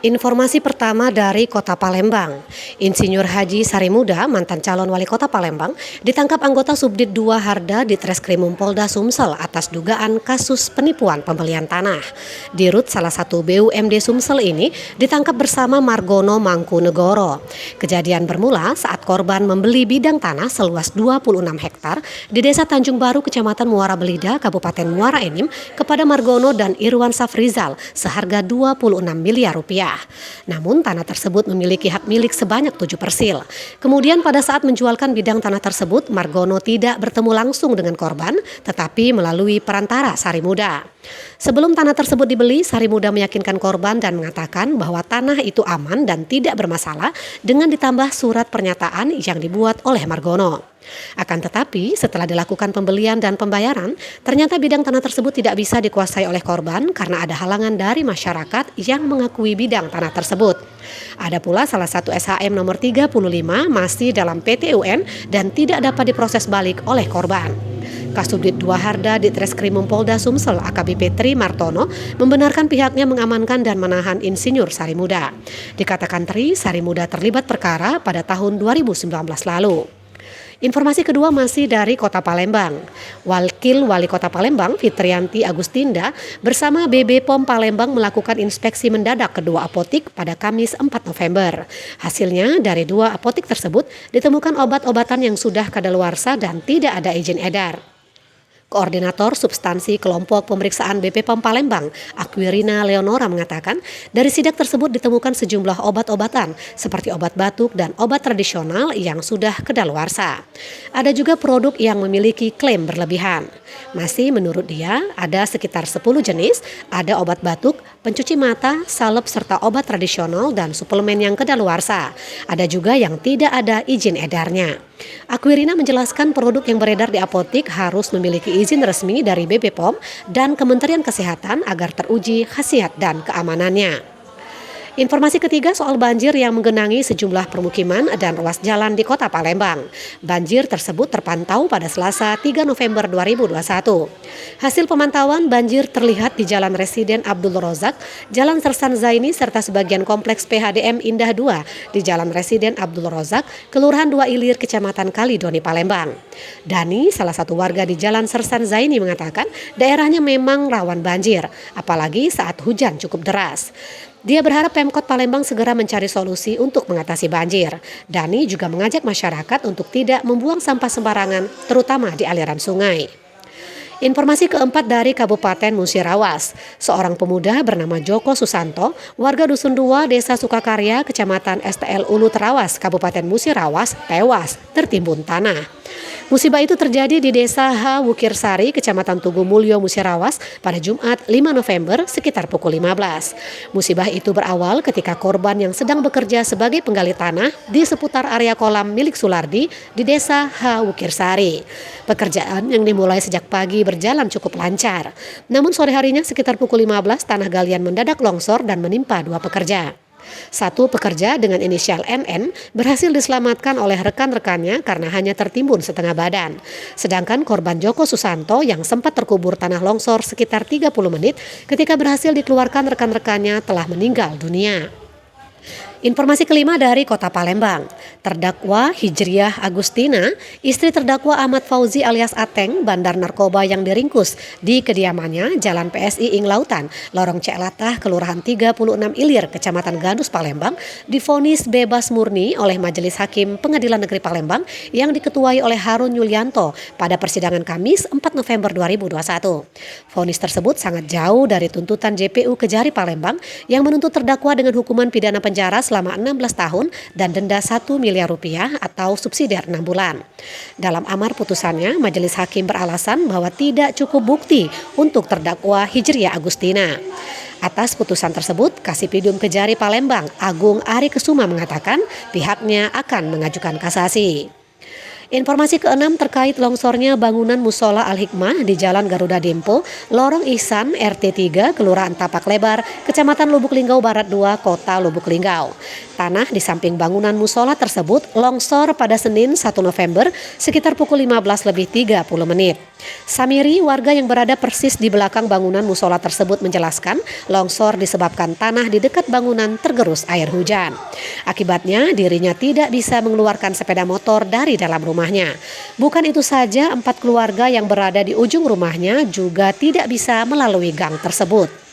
Informasi pertama dari Kota Palembang. Insinyur Haji Sarimuda, mantan calon wali kota Palembang, ditangkap anggota Subdit 2 Harda di Treskrimum Polda Sumsel atas dugaan kasus penipuan pembelian tanah. Dirut salah satu BUMD Sumsel ini ditangkap bersama Margono Mangkunegoro. Kejadian bermula saat korban membeli bidang tanah seluas 26 hektar di Desa Tanjung Baru, Kecamatan Muara Belida, Kabupaten Muara Enim kepada Margono dan Irwan Safrizal seharga 26 miliar rupiah. Namun tanah tersebut memiliki hak milik sebanyak 7 persil. Kemudian pada saat menjualkan bidang tanah tersebut, Margono tidak bertemu langsung dengan korban, tetapi melalui perantara Sarimuda. Sebelum tanah tersebut dibeli, Sarimuda meyakinkan korban dan mengatakan bahwa tanah itu aman dan tidak bermasalah dengan ditambah surat pernyataan yang dibuat oleh Margono. Akan tetapi, setelah dilakukan pembelian dan pembayaran, ternyata bidang tanah tersebut tidak bisa dikuasai oleh korban karena ada halangan dari masyarakat yang mengakui bidang tanah tersebut. Ada pula salah satu SHM nomor 35 masih dalam PT UN dan tidak dapat diproses balik oleh korban. Kasubdit 2 Harda di Treskrimum Polda Sumsel AKBP Tri Martono membenarkan pihaknya mengamankan dan menahan Insinyur Sarimuda. Dikatakan Tri, Sarimuda terlibat perkara pada tahun 2019 lalu. Informasi kedua masih dari Kota Palembang. Wakil Wali Kota Palembang, Fitrianti Agustinda, bersama BB POM Palembang melakukan inspeksi mendadak kedua apotik pada Kamis 4 November. Hasilnya, dari dua apotik tersebut ditemukan obat-obatan yang sudah kadaluarsa dan tidak ada izin edar. Koordinator Substansi Kelompok Pemeriksaan BP POM Palembang, Aquirina Leonora mengatakan, dari sidak tersebut ditemukan sejumlah obat-obatan seperti obat batuk dan obat tradisional yang sudah kadaluarsa. Ada juga produk yang memiliki klaim berlebihan. Masih menurut dia, ada sekitar 10 jenis, ada obat batuk, pencuci mata, salep serta obat tradisional dan suplemen yang kadaluarsa. Ada juga yang tidak ada izin edarnya. Aquirina menjelaskan produk yang beredar di apotik harus memiliki izin resmi dari BP POM dan Kementerian Kesehatan agar teruji khasiat dan keamanannya. Informasi ketiga soal banjir yang menggenangi sejumlah permukiman dan ruas jalan di Kota Palembang. Banjir tersebut terpantau pada Selasa 3 November 2021. Hasil pemantauan banjir terlihat di Jalan Residen Abdul Rozak, Jalan Sersan Zaini serta sebagian kompleks PHDM Indah 2 di Jalan Residen Abdul Rozak, Kelurahan 2 Ilir, Kecamatan Kalidoni, Palembang. Dani, salah satu warga di Jalan Sersan Zaini mengatakan daerahnya memang rawan banjir, apalagi saat hujan cukup deras. Dia berharap Pemkot Palembang segera mencari solusi untuk mengatasi banjir. Dani juga mengajak masyarakat untuk tidak membuang sampah sembarangan, terutama di aliran sungai. Informasi keempat dari Kabupaten Musirawas. Seorang pemuda bernama Joko Susanto, warga Dusun 2, Desa Sukakarya, Kecamatan STL Ulu Terawas, Kabupaten Musirawas, tewas tertimbun tanah. Musibah itu terjadi di Desa H. Wukirsari, Kecamatan Tugu Mulyo, Musirawas pada Jumat 5 November sekitar pukul 15. Musibah itu berawal ketika korban yang sedang bekerja sebagai penggali tanah di seputar area kolam milik Sulardi di Desa H. Wukirsari. Pekerjaan yang dimulai sejak pagi berjalan cukup lancar. Namun sore harinya sekitar pukul 15 tanah galian mendadak longsor dan menimpa dua pekerja. Satu pekerja dengan inisial NN berhasil diselamatkan oleh rekan-rekannya karena hanya tertimbun setengah badan. Sedangkan korban Joko Susanto yang sempat terkubur tanah longsor sekitar 30 menit ketika berhasil dikeluarkan rekan-rekannya telah meninggal dunia. Informasi kelima dari Kota Palembang. Terdakwa Hijriah Agustina, istri terdakwa Ahmad Fauzi alias Ateng, bandar narkoba yang diringkus di kediamannya Jalan PSI Ing Lautan, Lorong Celatah, Kelurahan 36 Ilir, Kecamatan Gandus, Palembang, divonis bebas murni oleh Majelis Hakim Pengadilan Negeri Palembang yang diketuai oleh Harun Yulianto pada persidangan Kamis 4 November 2021. Vonis tersebut sangat jauh dari tuntutan JPU Kejari Palembang yang menuntut terdakwa dengan hukuman pidana penjara selama 16 tahun dan denda 1 miliar rupiah atau subsidiar 6 bulan. Dalam amar putusannya, Majelis Hakim beralasan bahwa tidak cukup bukti untuk terdakwa Hijriah Agustina. Atas putusan tersebut, Kasipidum Kejari Palembang, Agung Ari Kesuma mengatakan pihaknya akan mengajukan kasasi. Informasi keenam terkait longsornya bangunan Musola Al-Hikmah di Jalan Garuda Dempo, Lorong Ihsan, RT 3, Kelurahan Tapak Lebar, Kecamatan Lubuk Linggau Barat 2, Kota Lubuk Linggau. Tanah di samping bangunan musola tersebut longsor pada Senin 1 November sekitar pukul 15:30. Samiri, warga yang berada persis di belakang bangunan musola tersebut menjelaskan, longsor disebabkan tanah di dekat bangunan tergerus air hujan. Akibatnya, dirinya tidak bisa mengeluarkan sepeda motor dari dalam rumahnya. Bukan itu saja, 4 keluarga yang berada di ujung rumahnya juga tidak bisa melalui gang tersebut.